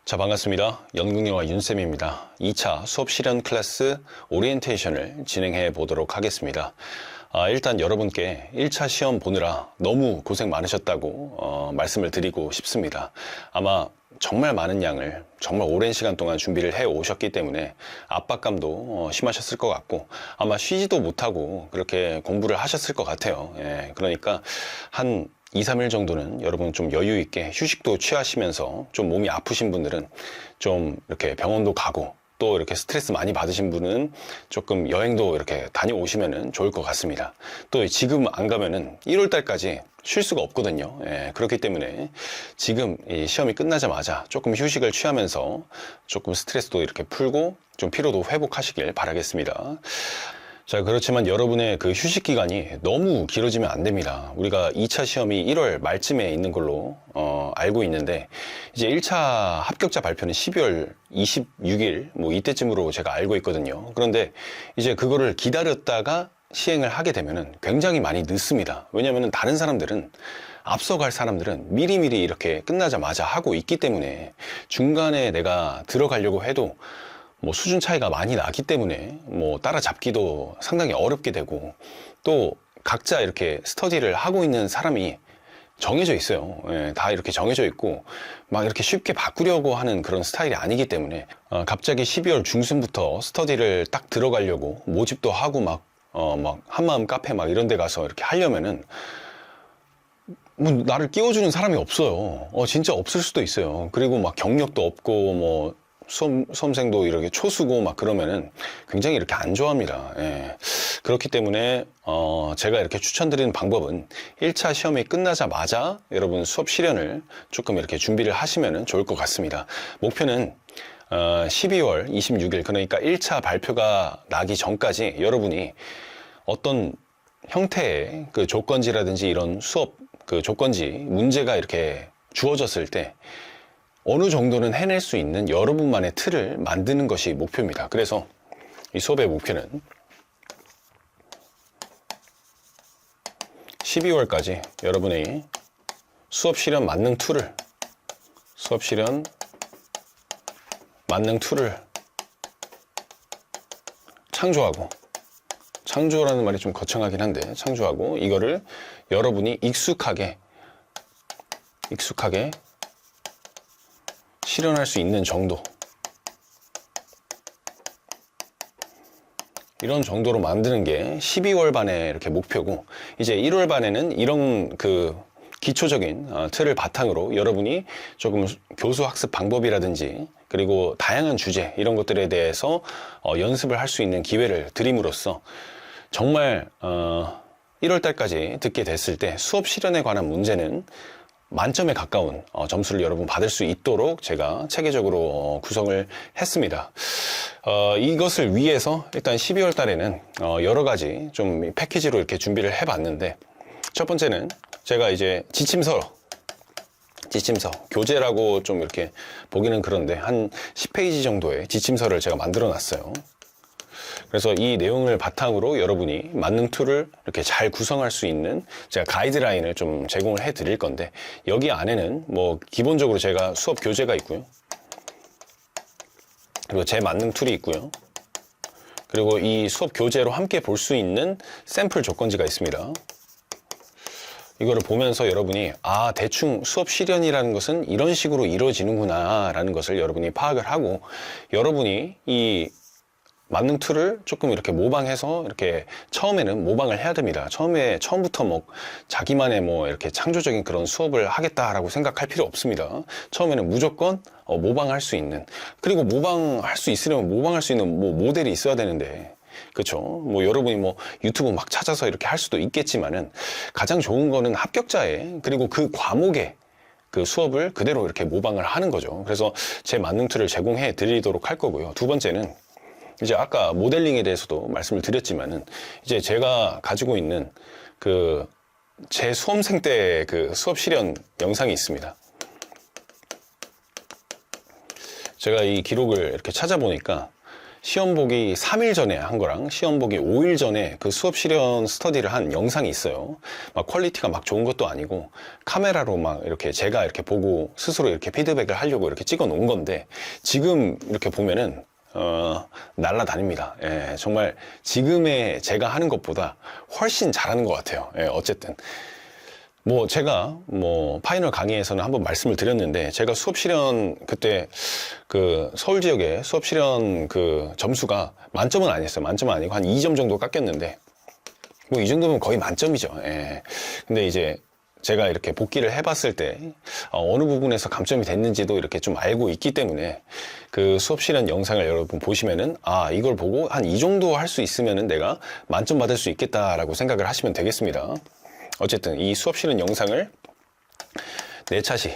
자, 반갑습니다. 연극영화 윤쌤입니다. 2차 수업 실현 클래스 오리엔테이션을 진행해 보도록 하겠습니다. 일단 여러분께 1차 시험 보느라 너무 고생 많으셨다고 말씀을 드리고 싶습니다. 아마 정말 많은 양을 정말 오랜 시간 동안 준비를 해 오셨기 때문에 압박감도 심하셨을 것 같고, 아마 쉬지도 못하고 그렇게 공부를 하셨을 것 같아요. 그러니까 한 2, 3일 정도는 여러분 좀 여유 있게 휴식도 취하시면서, 좀 몸이 아프신 분들은 좀 이렇게 병원도 가고, 또 이렇게 스트레스 많이 받으신 분은 조금 여행도 이렇게 다녀오시면 좋을 것 같습니다. 또 지금 안 가면은 1월 달까지 쉴 수가 없거든요. 그렇기 때문에 지금 이 시험이 끝나자마자 조금 휴식을 취하면서 조금 스트레스도 이렇게 풀고 좀 피로도 회복하시길 바라겠습니다. 자, 그렇지만 여러분의 그 휴식 기간이 너무 길어지면 안 됩니다. 우리가 2차 시험이 1월 말쯤에 있는 걸로 알고 있는데, 이제 1차 합격자 발표는 12월 26일 뭐 이때쯤으로 제가 알고 있거든요. 그런데 이제 그거를 기다렸다가 시행을 하게 되면은 굉장히 많이 늦습니다. 왜냐면은 다른 사람들은, 앞서갈 사람들은 미리미리 이렇게 끝나자마자 하고 있기 때문에, 중간에 내가 들어가려고 해도 뭐 수준 차이가 많이 나기 때문에 뭐 따라잡기도 상당히 어렵게 되고, 또 각자 이렇게 스터디를 하고 있는 사람이 정해져 있어요. 다 이렇게 정해져 있고 막 이렇게 쉽게 바꾸려고 하는 그런 스타일이 아니기 때문에 갑자기 12월 중순부터 스터디를 딱 들어가려고 모집도 하고 막 한마음 카페 막 이런 데 가서 이렇게 하려면은 뭐 나를 끼워주는 사람이 없어요. 진짜 없을 수도 있어요. 그리고 막 경력도 없고 뭐 수험생도 이렇게 초수고 막 그러면은 굉장히 이렇게 안 좋아합니다. 그렇기 때문에 제가 이렇게 추천드리는 방법은 1차 시험이 끝나자마자 여러분 수업 실현을 조금 이렇게 준비를 하시면 좋을 것 같습니다. 목표는 12월 26일, 그러니까 1차 발표가 나기 전까지 여러분이 어떤 형태의 그 조건지라든지 이런 수업 그 조건지 문제가 이렇게 주어졌을 때 어느 정도는 해낼 수 있는 여러분만의 틀을 만드는 것이 목표입니다. 그래서 이 수업의 목표는 12월까지 여러분의 수업 실현 만능 툴을 창조라는 말이 좀 거창하긴 한데, 창조하고 이거를 여러분이 익숙하게 실현할 수 있는 정도, 이런 정도로 만드는 게 12월 반에 이렇게 목표고, 이제 1월 반에는 이런 그 기초적인 틀을 바탕으로 여러분이 조금 교수 학습 방법이라든지 그리고 다양한 주제 이런 것들에 대해서 연습을 할 수 있는 기회를 드림으로써 정말 1월 달까지 듣게 됐을 때 수업 실현에 관한 문제는 만점에 가까운 점수를 여러분 받을 수 있도록 제가 체계적으로 구성을 했습니다. 이것을 위해서 일단 12월 달에는 여러 가지 좀 패키지로 이렇게 준비를 해봤는데, 첫 번째는 제가 이제 지침서, 교재라고 좀 이렇게 보기는 그런데 한 10페이지 정도의 지침서를 제가 만들어 놨어요. 그래서 이 내용을 바탕으로 여러분이 만능 툴을 이렇게 잘 구성할 수 있는 제가 가이드라인을 좀 제공을 해 드릴 건데, 여기 안에는 뭐 기본적으로 제가 수업 교재가 있고요, 그리고 제 만능 툴이 있고요, 그리고 이 수업 교재로 함께 볼 수 있는 샘플 조건지가 있습니다. 이거를 보면서 여러분이 대충 수업 실현이라는 것은 이런 식으로 이루어지는구나 라는 것을 여러분이 파악을 하고, 여러분이 이 만능 툴을 조금 이렇게 모방해서, 이렇게 처음에는 모방을 해야 됩니다. 처음부터 뭐 자기만의 뭐 이렇게 창조적인 그런 수업을 하겠다라고 생각할 필요 없습니다. 처음에는 무조건 모방할 수 있는, 그리고 모방할 수 있으려면 모방할 수 있는 뭐 모델이 있어야 되는데, 그렇죠? 뭐 여러분이 뭐 유튜브 막 찾아서 이렇게 할 수도 있겠지만은, 가장 좋은 거는 합격자의, 그리고 그 과목의 그 수업을 그대로 이렇게 모방을 하는 거죠. 그래서 제 만능 툴을 제공해 드리도록 할 거고요. 두 번째는 이제 아까 모델링에 대해서도 말씀을 드렸지만은, 이제 제가 가지고 있는 그 제 수험생 때 그 수업 실현 영상이 있습니다. 제가 이 기록을 이렇게 찾아보니까 시험 보기 3일 전에 한 거랑 시험 보기 5일 전에 그 수업 실현 스터디를 한 영상이 있어요. 막 퀄리티가 막 좋은 것도 아니고 카메라로 막 이렇게 제가 이렇게 보고 스스로 이렇게 피드백을 하려고 이렇게 찍어 놓은 건데, 지금 이렇게 보면은 날라다닙니다. 예, 정말 지금의 제가 하는 것보다 훨씬 잘하는 것 같아요. 예, 어쨌든 뭐 제가 뭐 파이널 강의에서는 한번 말씀을 드렸는데, 제가 수업 실현 그때 그 서울 지역의 수업 실현 그 점수가 만점은 아니었어요. 만점은 아니고 한 2점 정도 깎였는데, 뭐 이 정도면 거의 만점이죠. 예. 근데 이제 제가 이렇게 복기를 해봤을 때 어느 부분에서 감점이 됐는지도 이렇게 좀 알고 있기 때문에, 그 수업 실현 영상을 여러분 보시면은 이걸 보고 한 이 정도 할 수 있으면은 내가 만점 받을 수 있겠다라고 생각을 하시면 되겠습니다. 어쨌든 이 수업 실현 영상을 내차시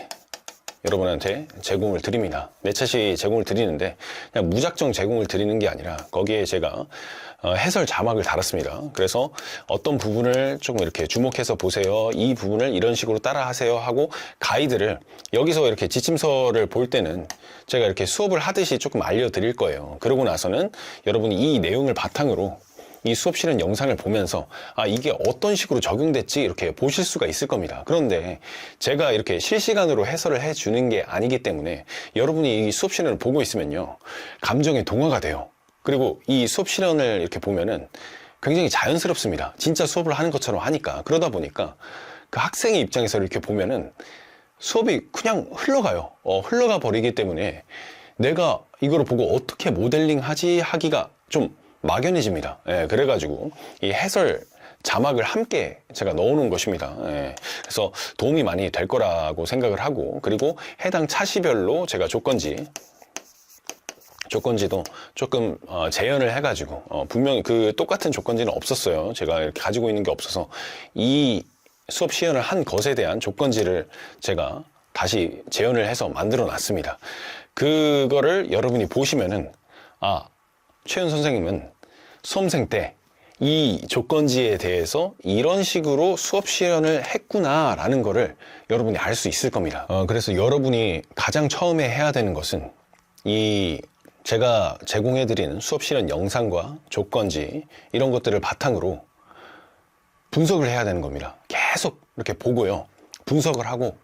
여러분한테 제공을 드립니다. 내차시 제공을 드리는데, 그냥 무작정 제공을 드리는 게 아니라 거기에 제가 해설 자막을 달았습니다. 그래서 어떤 부분을 조금 이렇게 주목해서 보세요, 이 부분을 이런 식으로 따라 하세요 하고 가이드를, 여기서 이렇게 지침서를 볼 때는 제가 이렇게 수업을 하듯이 조금 알려드릴 거예요. 그러고 나서는 여러분이 이 내용을 바탕으로 이 수업 실현 영상을 보면서 이게 어떤 식으로 적용됐지 이렇게 보실 수가 있을 겁니다. 그런데 제가 이렇게 실시간으로 해설을 해주는 게 아니기 때문에 여러분이 이 수업 실현을 보고 있으면요, 감정에 동화가 돼요. 그리고 이 수업 실현을 이렇게 보면은 굉장히 자연스럽습니다. 진짜 수업을 하는 것처럼 하니까. 그러다 보니까 그 학생의 입장에서 이렇게 보면은 수업이 그냥 흘러가요. 흘러가 버리기 때문에 내가 이걸 보고 어떻게 모델링 하지 하기가 좀 막연해집니다. 예, 그래가지고 이 해설 자막을 함께 제가 넣어놓은 것입니다. 예, 그래서 도움이 많이 될 거라고 생각을 하고, 그리고 해당 차시별로 제가 조건지도 조금 재현을 해가지고 분명히 그 똑같은 조건지는 없었어요. 제가 이렇게 가지고 있는 게 없어서 이 수업 시연을 한 것에 대한 조건지를 제가 다시 재현을 해서 만들어 놨습니다. 그거를 여러분이 보시면은 최윤 선생님은 수험생 때 이 조건지에 대해서 이런 식으로 수업 실현을 했구나 라는 거를 여러분이 알 수 있을 겁니다. 그래서 여러분이 가장 처음에 해야 되는 것은 이 제가 제공해드리는 수업 실현 영상과 조건지 이런 것들을 바탕으로 분석을 해야 되는 겁니다. 계속 이렇게 보고요, 분석을 하고,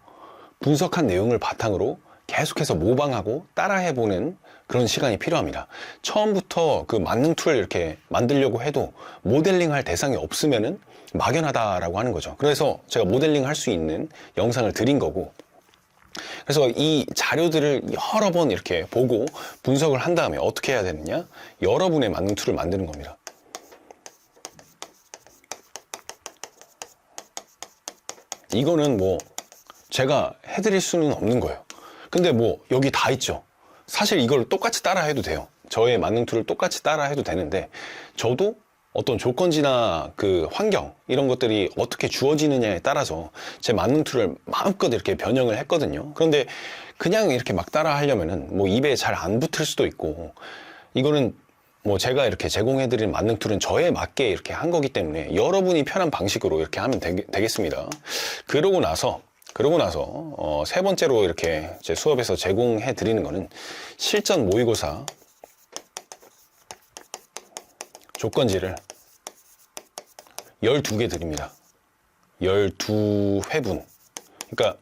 분석한 내용을 바탕으로 계속해서 모방하고 따라해보는 그런 시간이 필요합니다. 처음부터 그 만능 툴을 이렇게 만들려고 해도 모델링 할 대상이 없으면은 막연하다라고 하는 거죠. 그래서 제가 모델링 할 수 있는 영상을 드린 거고, 그래서 이 자료들을 여러 번 이렇게 보고 분석을 한 다음에 어떻게 해야 되느냐, 여러분의 만능 툴을 만드는 겁니다. 이거는 뭐 제가 해드릴 수는 없는 거예요. 근데 뭐 여기 다 있죠. 사실 이걸 똑같이 따라 해도 돼요. 저의 만능 툴을 똑같이 따라 해도 되는데, 저도 어떤 조건지나 그 환경 이런 것들이 어떻게 주어지느냐에 따라서 제 만능 툴을 마음껏 이렇게 변형을 했거든요. 그런데 그냥 이렇게 막 따라 하려면은 뭐 입에 잘 안 붙을 수도 있고, 이거는 뭐 제가 이렇게 제공해드린 만능 툴은 저에 맞게 이렇게 한 거기 때문에 여러분이 편한 방식으로 이렇게 하면 되겠습니다. 그러고 나서 세 번째로 이렇게 제 수업에서 제공해 드리는 거는 실전 모의고사 조건지를 12개 드립니다. 12회분. 그러니까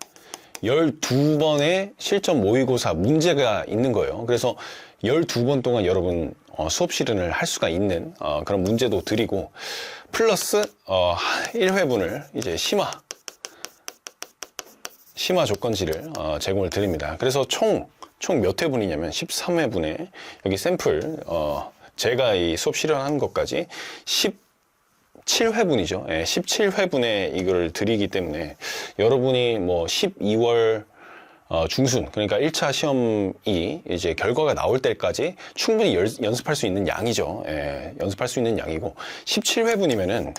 12번의 실전 모의고사 문제가 있는 거예요. 그래서 12번 동안 여러분 수업 실현을 할 수가 있는 그런 문제도 드리고, 플러스 1회분을 이제 심화 조건지를 제공을 드립니다. 그래서 총 몇 회분이냐면 13회분에 여기 샘플 제가 이 수업 실현한 것까지 17회분이죠. 예, 17회분에 이걸 드리기 때문에 여러분이 뭐 12월 중순, 그러니까 1차 시험이 이제 결과가 나올 때까지 충분히 연습할 수 있는 양이죠. 예, 연습할 수 있는 양이고, 17회분이면은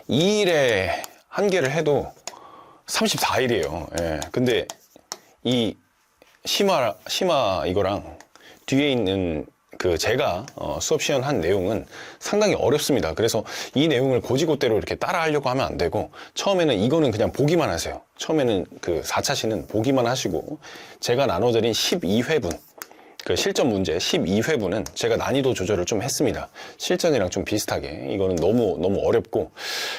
2일에 한 개를 해도 34일이에요. 예, 근데 이 심화 이거랑 뒤에 있는 그 제가 수업 시연한 내용은 상당히 어렵습니다. 그래서 이 내용을 고지고대로 이렇게 따라 하려고 하면 안 되고, 처음에는 이거는 그냥 보기만 하세요. 처음에는 그 4차 시는 보기만 하시고, 제가 나눠드린 12회분 그 실전 문제 12회분은 제가 난이도 조절을 좀 했습니다. 실전이랑 좀 비슷하게. 이거는 너무 어렵고.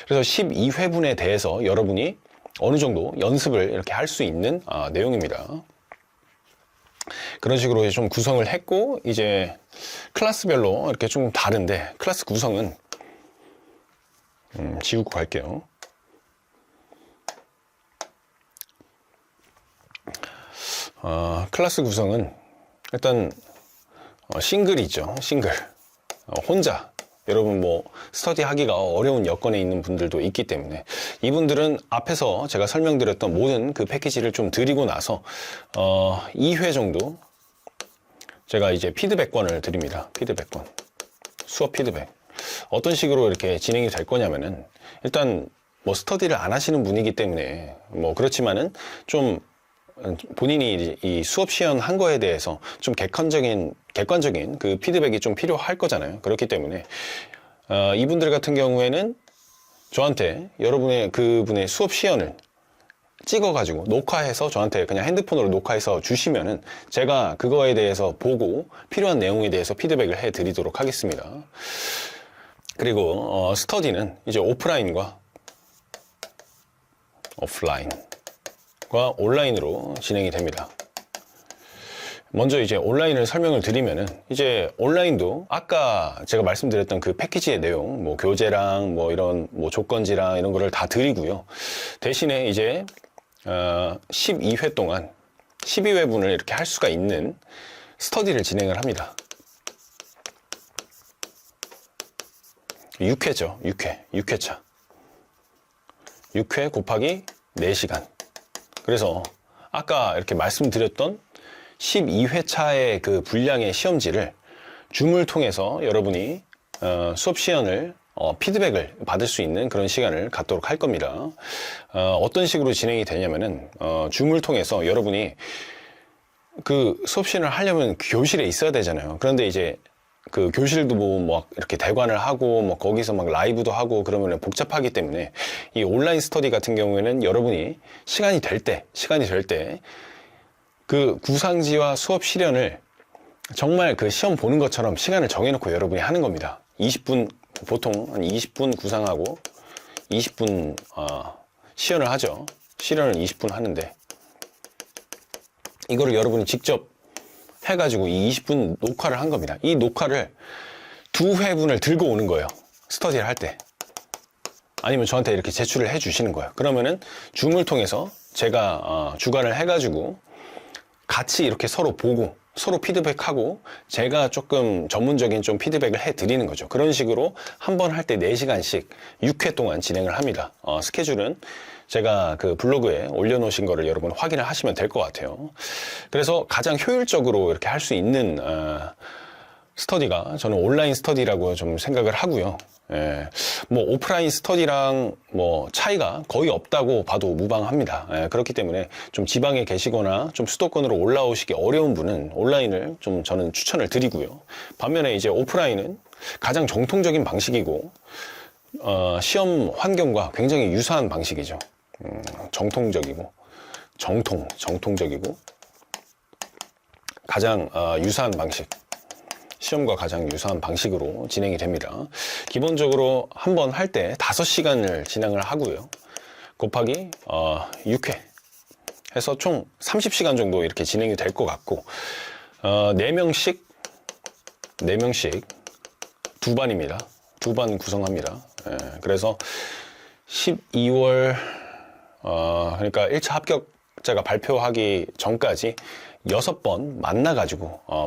그래서 12회분에 대해서 여러분이 어느 정도 연습을 이렇게 할 수 있는 내용입니다. 그런 식으로 좀 구성을 했고, 이제 클래스별로 이렇게 좀 다른데, 클래스 구성은 지우고 갈게요. 클래스 구성은 일단 싱글이죠. 싱글. 혼자. 여러분 뭐 스터디 하기가 어려운 여건에 있는 분들도 있기 때문에 이분들은 앞에서 제가 설명드렸던 모든 그 패키지를 좀 드리고 나서 2회 정도 제가 이제 피드백권을 드립니다. 피드백권. 수업 피드백. 어떤 식으로 이렇게 진행이 될 거냐면은 일단 뭐 스터디를 안 하시는 분이기 때문에 뭐 그렇지만은 좀 본인이 이 수업 시연한 거에 대해서 좀 객관적인 그 피드백이 좀 필요할 거잖아요. 그렇기 때문에 이분들 같은 경우에는 저한테 여러분의 그분의 수업 시연을 찍어가지고 녹화해서 저한테 그냥 핸드폰으로 녹화해서 주시면은 제가 그거에 대해서 보고 필요한 내용에 대해서 피드백을 해드리도록 하겠습니다. 그리고 스터디는 이제 오프라인과 오프라인 온라인으로 진행이 됩니다. 먼저 이제 온라인을 설명을 드리면은 이제 온라인도 아까 제가 말씀드렸던 그 패키지의 내용, 뭐 교재랑 뭐 이런 뭐 조건지랑 이런 거를 다 드리고요. 대신에 이제 12회 동안 12회분을 이렇게 할 수가 있는 스터디를 진행을 합니다. 6회죠. 6회차. 6회 곱하기 4시간. 그래서 아까 이렇게 말씀드렸던 12회차의 그 분량의 시험지를 줌을 통해서 여러분이 수업 시연을 피드백을 받을 수 있는 그런 시간을 갖도록 할 겁니다. 어떤 식으로 진행이 되냐면은 줌을 통해서 여러분이 그 수업 시연을 하려면 교실에 있어야 되잖아요. 그런데 이제 그 교실도 뭐 막 이렇게 대관을 하고 뭐 거기서 막 라이브도 하고 그러면 복잡하기 때문에 이 온라인 스터디 같은 경우에는 여러분이 시간이 될 때 그 구상지와 수업 실연을 정말 그 시험 보는 것처럼 시간을 정해놓고 여러분이 하는 겁니다. 20분 보통 한 20분 구상하고 20분 시연을 하죠. 실연을 20분 하는데 이거를 여러분이 직접 해가지고 이 20분 녹화를 한 겁니다. 이 녹화를 2회분을 들고 오는 거예요. 스터디를 할 때. 아니면 저한테 이렇게 제출을 해 주시는 거예요. 그러면은 줌을 통해서 제가 주관을 해가지고 같이 이렇게 서로 보고 서로 피드백하고 제가 조금 전문적인 좀 피드백을 해 드리는 거죠. 그런 식으로 한 번 할 때 4시간씩 6회 동안 진행을 합니다. 스케줄은 제가 그 블로그에 올려놓으신 거를 여러분 확인을 하시면 될 것 같아요. 그래서 가장 효율적으로 이렇게 할 수 있는 스터디가 저는 온라인 스터디라고 좀 생각을 하고요. 뭐 오프라인 스터디랑 뭐 차이가 거의 없다고 봐도 무방합니다. 그렇기 때문에 좀 지방에 계시거나 좀 수도권으로 올라오시기 어려운 분은 온라인을 좀 저는 추천을 드리고요. 반면에 이제 오프라인은 가장 정통적인 방식이고 시험 환경과 굉장히 유사한 방식이죠. 정통적이고 정통적이고 가장 유사한 방식. 시험과 가장 유사한 방식으로 진행이 됩니다. 기본적으로 한 번 할 때 5시간을 진행을 하고요. 곱하기 6회 해서 총 30시간 정도 이렇게 진행이 될 것 같고 4명씩 2반입니다. 2반 구성합니다. 그래서 12월 그러니까 1차 합격자가 발표하기 전까지 6번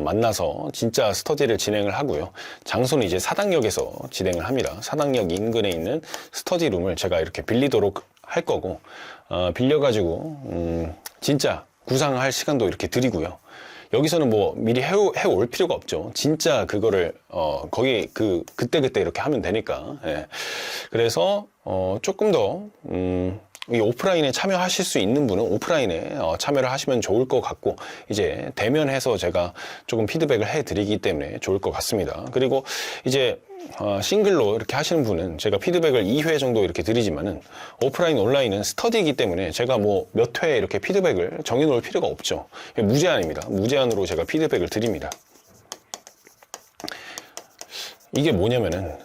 만나서 진짜 스터디를 진행을 하고요. 장소는 이제 사당역에서 진행을 합니다. 사당역 인근에 있는 스터디룸을 제가 이렇게 빌리도록 할 거고, 빌려가지고, 진짜 구상할 시간도 이렇게 드리고요. 여기서는 뭐 미리 해올 필요가 없죠. 진짜 그거를, 거기 그때 이렇게 하면 되니까. 예. 그래서, 조금 더, 이 오프라인에 참여하실 수 있는 분은 오프라인에 참여를 하시면 좋을 것 같고, 이제 대면해서 제가 조금 피드백을 해드리기 때문에 좋을 것 같습니다. 그리고 이제 싱글로 이렇게 하시는 분은 제가 피드백을 2회 정도 이렇게 드리지만은, 오프라인 온라인은 스터디이기 때문에 제가 뭐 몇 회 이렇게 피드백을 정해놓을 필요가 없죠. 무제한입니다. 무제한으로 제가 피드백을 드립니다. 이게 뭐냐면은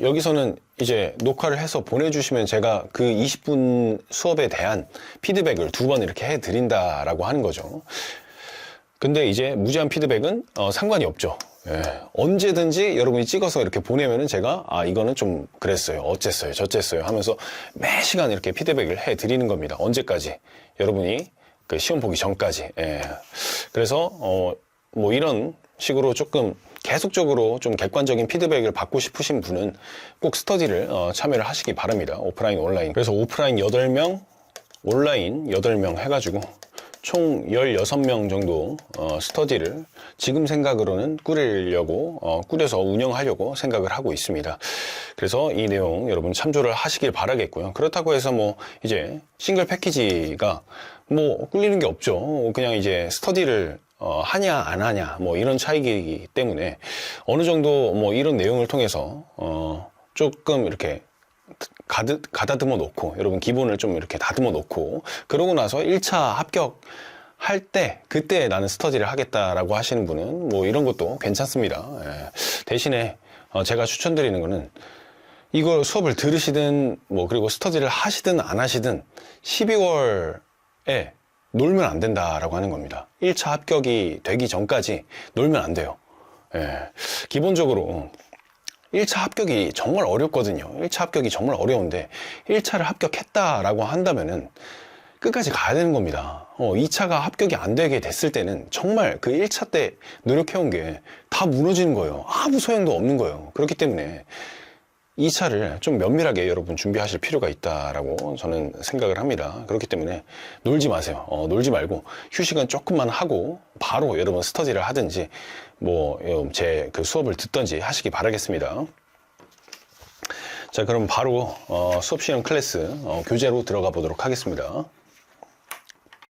여기서는 이제 녹화를 해서 보내주시면 제가 그 20분 수업에 대한 피드백을 2번 이렇게 해드린다라고 하는 거죠. 근데 이제 무제한 피드백은 상관이 없죠. 예, 언제든지 여러분이 찍어서 이렇게 보내면은 제가 이거는 좀 그랬어요, 어쨌어요, 저쨌어요 하면서 매 시간 이렇게 피드백을 해드리는 겁니다. 언제까지? 여러분이 그 시험 보기 전까지. 예. 그래서 뭐 이런 식으로 조금 계속적으로 좀 객관적인 피드백을 받고 싶으신 분은 꼭 스터디를 참여를 하시기 바랍니다. 오프라인, 온라인. 그래서 오프라인 8명, 온라인 8명 해가지고 총 16명 정도 스터디를 지금 생각으로는 꾸려서 운영하려고 생각을 하고 있습니다. 그래서 이 내용 여러분 참조를 하시길 바라겠고요. 그렇다고 해서 뭐 이제 싱글 패키지가 뭐 꿀리는 게 없죠. 그냥 이제 스터디를 하냐 안 하냐 뭐 이런 차이기 때문에 어느 정도 뭐 이런 내용을 통해서 조금 이렇게 가다듬어 놓고, 여러분 기본을 좀 이렇게 다듬어 놓고, 그러고 나서 1차 합격할 때 그때 나는 스터디를 하겠다라고 하시는 분은 뭐 이런 것도 괜찮습니다. 예. 대신에 제가 추천드리는 거는 이걸 수업을 들으시든 뭐 그리고 스터디를 하시든 안 하시든 12월에 놀면 안 된다라고 하는 겁니다. 1차 합격이 되기 전까지 놀면 안 돼요. 예. 기본적으로 1차 합격이 정말 어렵거든요. 1차 합격이 정말 어려운데 1차를 합격했다라고 한다면은 끝까지 가야 되는 겁니다. 2차가 합격이 안 되게 됐을 때는 정말 그 1차 때 노력해온 게 다 무너지는 거예요. 아무 소용도 없는 거예요. 그렇기 때문에 2차를 좀 면밀하게 여러분 준비하실 필요가 있다라고 저는 생각을 합니다. 그렇기 때문에 놀지 마세요. 놀지 말고 휴식은 조금만 하고 바로 여러분 스터디를 하든지 뭐 제 그 수업을 듣든지 하시기 바라겠습니다. 자, 그럼 바로 수업 시험 클래스 교재로 들어가 보도록 하겠습니다.